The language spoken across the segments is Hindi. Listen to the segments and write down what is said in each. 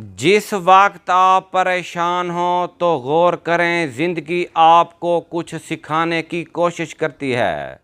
जिस वक्त आप परेशान हो तो गौर करें, ज़िंदगी आपको कुछ सिखाने की कोशिश करती है।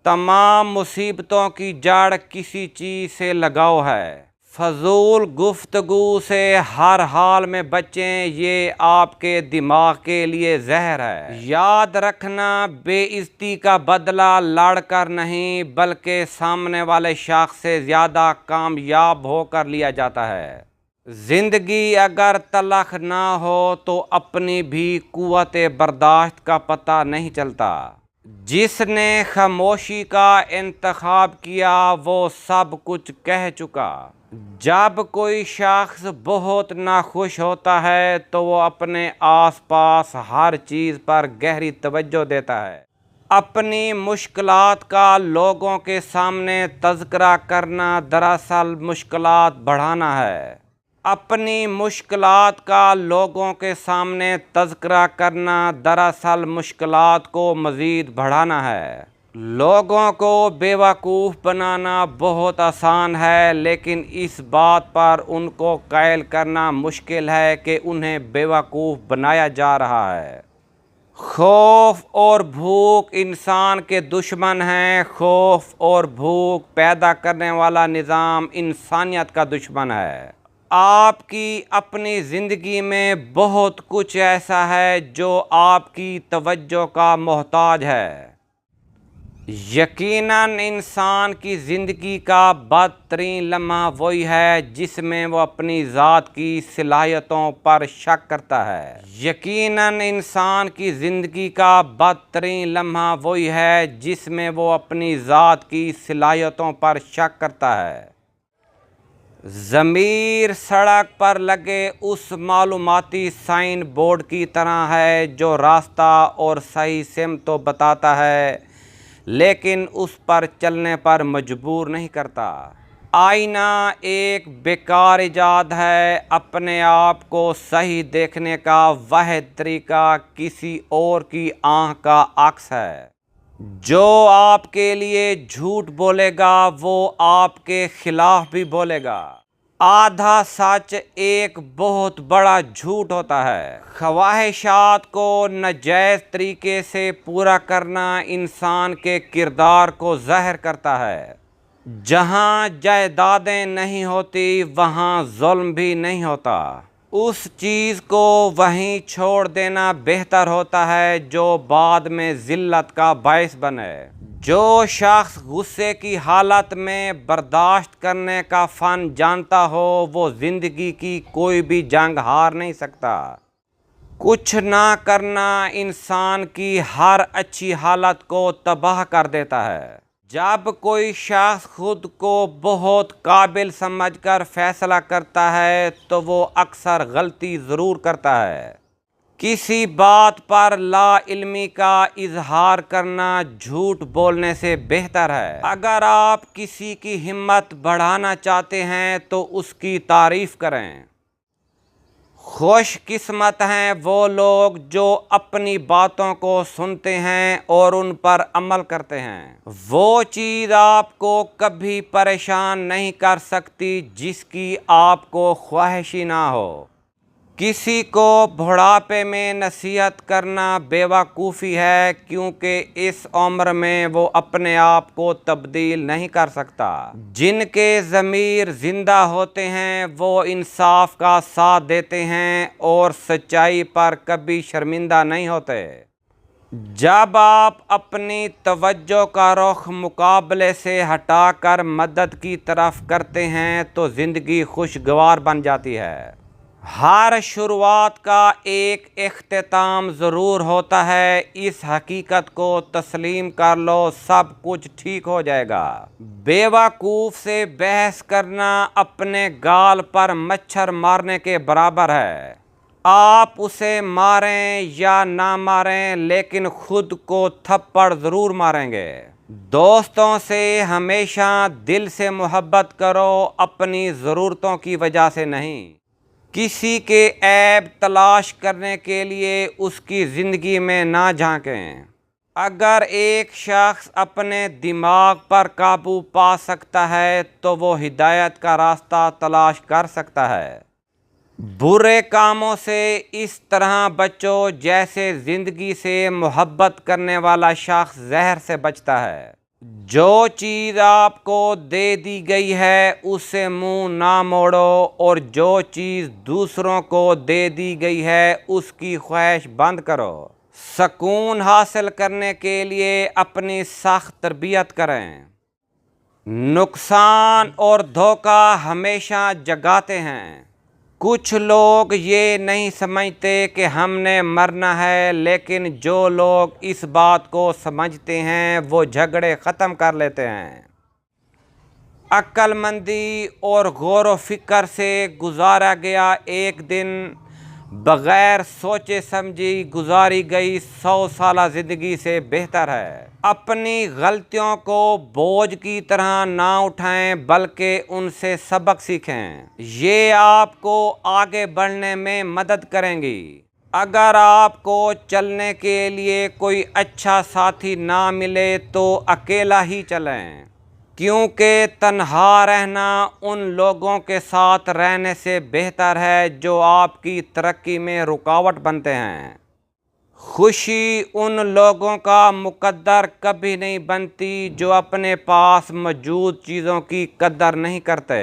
तमाम मुसीबतों की जड़ किसी चीज़ से लगाव है। फजूल गुफ्तगू से हर हाल में बचें, ये आपके दिमाग के लिए जहर है। याद रखना, बेइज्जती का बदला लड़कर नहीं बल्कि सामने वाले शख्स से ज़्यादा कामयाब होकर लिया जाता है। जिंदगी अगर तलख ना हो तो अपनी भी कुव्वत बर्दाश्त का पता नहीं चलता। जिसने खामोशी का इंतखाब किया वो सब कुछ कह चुका। जब कोई शख्स बहुत नाखुश होता है तो वो अपने आसपास हर चीज़ पर गहरी तवज्जो देता है। अपनी मुश्किलात का लोगों के सामने तज़किरा करना दरअसल मुश्किलात बढ़ाना है। अपनी मुश्किलात का लोगों के सामने तज़किरा करना दरअसल मुश्किलात को मज़ीद बढ़ाना है। लोगों को बेवकूफ़ बनाना बहुत आसान है, लेकिन इस बात पर उनको कायल करना मुश्किल है कि उन्हें बेवकूफ़ बनाया जा रहा है। खौफ और भूख इंसान के दुश्मन हैं। खौफ और भूख पैदा करने वाला निज़ाम इंसानियत का दुश्मन है। आपकी अपनी ज़िंदगी में बहुत कुछ ऐसा है जो आपकी तवज्जो का मोहताज है। यकीनन इंसान की ज़िंदगी का बदतरीन लम्हा वही है जिसमें वो अपनी ज़ात की सलाहियतों पर शक करता है। यकीनन इंसान की ज़िंदगी का बदतरीन लम्हा वही है जिसमें वो अपनी ज़ात की सलाहियतों पर शक करता है। ज़मीर सड़क पर लगे उस मालूमाती साइन बोर्ड की तरह है जो रास्ता और सही सिमत तो बताता है, लेकिन उस पर चलने पर मजबूर नहीं करता। आईना एक बेकार इजाद है। अपने आप को सही देखने का वह तरीका किसी और की आँख का अक्स है। जो आपके लिए झूठ बोलेगा वो आपके खिलाफ भी बोलेगा। आधा सच एक बहुत बड़ा झूठ होता है। ख्वाहिशात को नाजायज़ तरीके से पूरा करना इंसान के किरदार को ज़ाहिर करता है। जहाँ जायदादें नहीं होती वहाँ जुल्म भी नहीं होता। उस चीज़ को वहीं छोड़ देना बेहतर होता है जो बाद में ज़िल्लत का बायस बने। जो शख्स गुस्से की हालत में बर्दाश्त करने का फ़न जानता हो वो ज़िंदगी की कोई भी जंग हार नहीं सकता। कुछ ना करना इंसान की हर अच्छी हालत को तबाह कर देता है। जब कोई शख्स खुद को बहुत काबिल समझकर फैसला करता है तो वो अक्सर गलती ज़रूर करता है। किसी बात पर लाइल्मी का इजहार करना झूठ बोलने से बेहतर है। अगर आप किसी की हिम्मत बढ़ाना चाहते हैं तो उसकी तारीफ़ करें। खुशकिस्मत हैं वो लोग जो अपनी बातों को सुनते हैं और उन पर अमल करते हैं। वो चीज़ आपको कभी परेशान नहीं कर सकती जिसकी आपको ख्वाहिशी ना हो। किसी को बुढ़ापे में नसीहत करना बेवकूफ़ी है, क्योंकि इस उम्र में वो अपने आप को तब्दील नहीं कर सकता। जिनके ज़मीर ज़िंदा होते हैं वो इंसाफ का साथ देते हैं और सच्चाई पर कभी शर्मिंदा नहीं होते। जब आप अपनी तवज्जो का रुख मुकाबले से हटाकर मदद की तरफ करते हैं तो ज़िंदगी खुशगवार बन जाती है। हर शुरुआत का एक इख्तिताम ज़रूर होता है। इस हकीकत को तस्लीम कर लो, सब कुछ ठीक हो जाएगा। बेवकूफ़ से बहस करना अपने गाल पर मच्छर मारने के बराबर है। आप उसे मारें या ना मारें, लेकिन खुद को थप्पड़ ज़रूर मारेंगे। दोस्तों से हमेशा दिल से मोहब्बत करो, अपनी ज़रूरतों की वजह से नहीं। किसी के ऐब तलाश करने के लिए उसकी ज़िंदगी में ना झांकें। अगर एक शख्स अपने दिमाग पर काबू पा सकता है तो वो हिदायत का रास्ता तलाश कर सकता है। बुरे कामों से इस तरह बचो जैसे ज़िंदगी से मोहब्बत करने वाला शख्स जहर से बचता है। जो चीज़ आपको दे दी गई है उससे मुंह ना मोड़ो, और जो चीज़ दूसरों को दे दी गई है उसकी ख्वाहिश बंद करो। सुकून हासिल करने के लिए अपनी सख्त तरबियत करें। नुकसान और धोखा हमेशा जगाते हैं। कुछ लोग ये नहीं समझते कि हमने मरना है, लेकिन जो लोग इस बात को समझते हैं वो झगड़े ख़त्म कर लेते हैं। अक्लमंदी और गौर व फिक्र से गुजारा गया एक दिन बग़ैर सोचे समझी गुजारी गई 100 साला ज़िंदगी से बेहतर है। अपनी गलतियों को बोझ की तरह ना उठाएं, बल्कि उनसे सबक सीखें। ये आपको आगे बढ़ने में मदद करेंगी। अगर आपको चलने के लिए कोई अच्छा साथी ना मिले तो अकेला ही चलें, क्योंकि तन्हा रहना उन लोगों के साथ रहने से बेहतर है जो आपकी तरक्की में रुकावट बनते हैं। खुशी उन लोगों का मुकद्दर कभी नहीं बनती जो अपने पास मौजूद चीज़ों की कदर नहीं करते।